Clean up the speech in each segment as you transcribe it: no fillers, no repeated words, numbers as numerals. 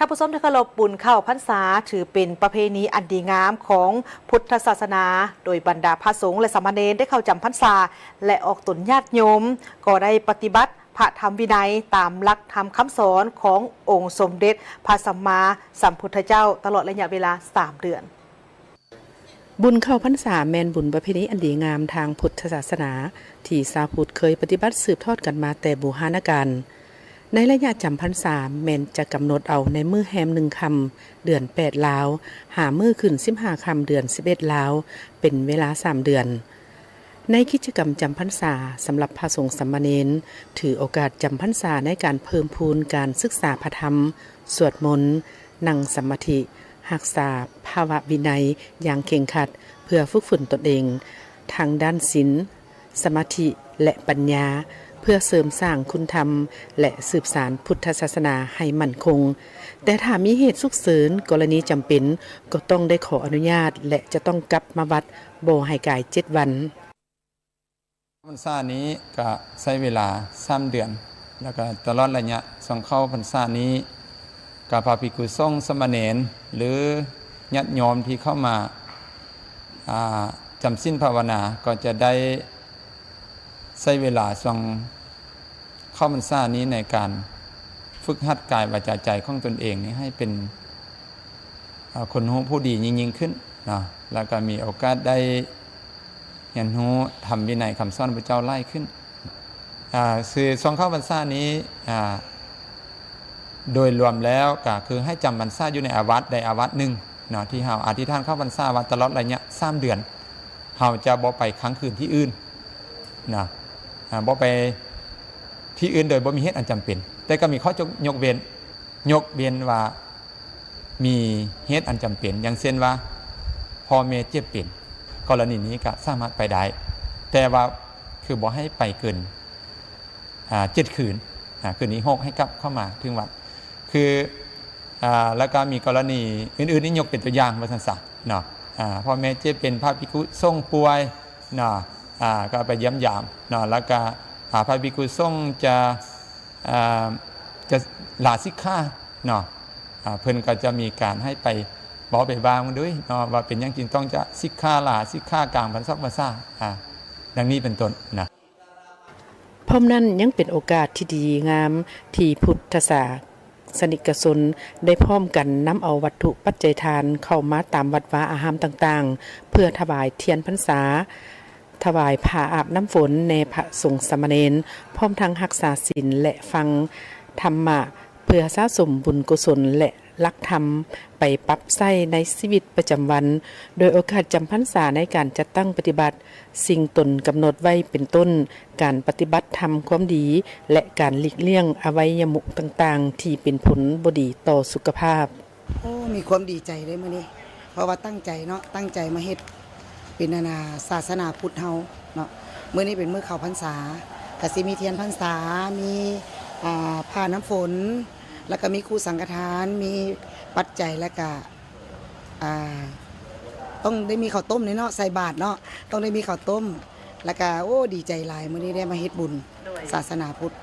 านผู้ชมที่เคารพบุญเข้าพรรษาถือเป็นประเพณีอันดีงามของพุทธศาสนาโดยบรรดาพระสงฆ์และสามเณรได้เข้าจำพรรษาและออกตุนญาติโยมก็ได้ปฏิบัติพระธรรมวินัยตามหลักธรรมคำสอนขององค์สมเด็จพระสัมมาสัมพุทธเจ้าตลอดระยะเวลา3 เดือนบุญเข้าพรรษาแม่นบุญประเพณีอันดีงามทางพุทธศาสนาที่ชาวพุทธเคยปฏิบัติสืบทอดกันมาแต่โบราณกาลในระยะจำพรรษาแม่นจะกำหนดเอาในมื้อแฮม1 ค่ำเดือน8ลาวหามื้อขึ้น15 ค่ำเดือน11ลาวเป็นเวลา3 เดือนในกิจกรรมจำพรรษาสำหรับพระสงฆ์สามเณรถือโอกาสจำพรรษาในการเพิ่มพูนการศึกษาพระธรรมสวดมนต์นั่งสมาธิรักษาภาวะวินัยอย่างเคร่งครัดเพื่อฝึกฝนตนเองทางด้านศีลสมาธิและปัญญาเพื่อเสริมสร้างคุณธรรมและสืบสานพุทธศาสนาให้มั่นคงแต่ถ้ามีเหตุฉุกเฉินกรณีจำเป็นก็ต้องได้ขออนุญาตและจะต้องกลับมาวัดบ่ให้กาย7 วันพรรษานี้ก็ใช้เวลา3 เดือนแล้วก็ตลอดระยะส่งเข้าพรรษานี้กับพระภิกษุสงฆ์สามเณรหรือญาติโยมที่เข้ามาจำศีลภาวนาก็จะได้ใช้เวลาส่งเข้าพรรษานี้ในการฝึกหัดกายวาจาใจของตนเองนี้ให้เป็นคนรู้ผู้ดียิ่งขึ้นนะแล้วก็มีโอกาสได้เรียนรู้ธรรมวินัยคำสอนพระเจ้าไล่ขึ้นคือส่งเข้าพรรษานี้โดยรวมแล้วก็คือให้จำพรรษาอยู่ในอาวัตใดอาวัตหนึ่งเนาะที่เฮาอธิษฐานเข้าพรรษาวัดตลอดระยะ3 เดือนเฮาจะบ่ไปค้างคืนที่อื่นนะบ่ไปที่อื่นโดยบ่มีเหตุอันจำเป็นแต่ก็มีข้อยกเว้นว่ามีเหตุอันจำเป็นอย่างเช่นว่าพ่อแม่เจ็บเป็นกรณีนี้ก็สามารถไปได้แต่ว่าคือบ่ให้ไปเกิน7 คืนคืนนี้6ให้กลับเข้ามาถึงวัดคือแล้วก็มีกรณีอื่นๆนี่ยกเป็นตัวอย่างว่าซั่นซะเนาะพ่อแม่เจ็บเป็นพระภิกษุสงฆ์ป่วยเนาะก็ไปเยี่ยมยามเนาะแล้วก็พระภิกษุสงฆ์จะลาสิกขาเนาะเพิ่นก็จะมีการให้ไปบอกไปบางด้วยเนาะว่าเป็นอย่างจริงต้องจะสิกขาลาสิกขากลางพรรษาดังนี้เป็นต้นนะพร้อมนั้นยังเป็นโอกาสที่ดีงามที่พุทธศาสนิกชนได้พร้อมกันนำเอาวัตถุปัจจัยทานเข้ามาตามวัดวาอารามต่างๆเพื่อถวายเทียนพรรษาถวายผ้าอาบน้ำฝนในพระสงฆ์สามเณรพร้อมทั้งรักษาศีลและฟังธรรมะเพื่อสะสมบุญกุศลและหลักธรรมไปปรับใช้ในชีวิตประจำวันโดยโอกาสจำพรรษาในการจัดตั้งปฏิบัติสิ่งตนกำหนดไว้เป็นต้นการปฏิบัติธรรมความดีและการหลีกเลี่ยงอวัยมุขต่างๆที่เป็นผลบ่ดีต่อสุขภาพมีความดีใจเลยมื้อนี้เพราะว่าตั้งใจเนาะตั้งใจมาเฮ็ดเป็นศาสนาพุทธเฮาเนาะมื้อนี้เป็นมื้อเข้าพรรษาก็สิมีเทียนพรรษามีผ้าน้ำฝนแล้วก็มีครูสังฆทานมีปัจจัยแล้วก็ต้องได้มีข้าวต้มเนาะใส่บาตรเนาะต้องได้มีข้าวต้มแล้วก็ดีใจหลายมื้อนี้ได้มาเฮ็ดบุญศาสนาพุทธ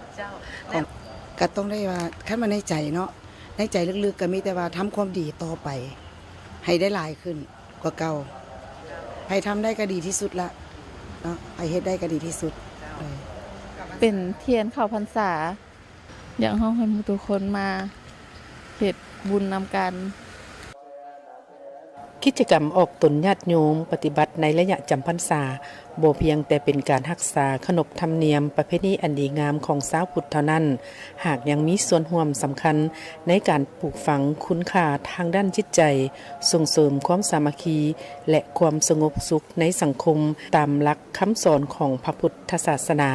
ก็ต้องได้ว่าคันมาในใจเนาะในใจลึกๆก็มีแต่ว่าทำความดีต่อไปให้ได้หลายขึ้นกว่าเก่าให้ทำได้ก็ดีที่สุดละเนาะให้เฮ็ดได้ก็ดีที่สุดเป็นเทียนเข้าพรรษาอย่างห้องให้ทุกคนมาเฮ็ดบุญนำกันกิจกรรมออกตนญาติโยมปฏิบัติในระยะจำพรรษาบ่เพียงแต่เป็นการรักษาขนบธรรมเนียมประเพณีอันดีงามของชาวพุทธเท่านั้นหากยังมีส่วนร่วมสำคัญในการปลูกฝังคุณค่าทางด้านจิตใจส่งเสริมความสามัคคีและความสงบสุขในสังคมตามหลักคำสอนของพระพุทธศาสนา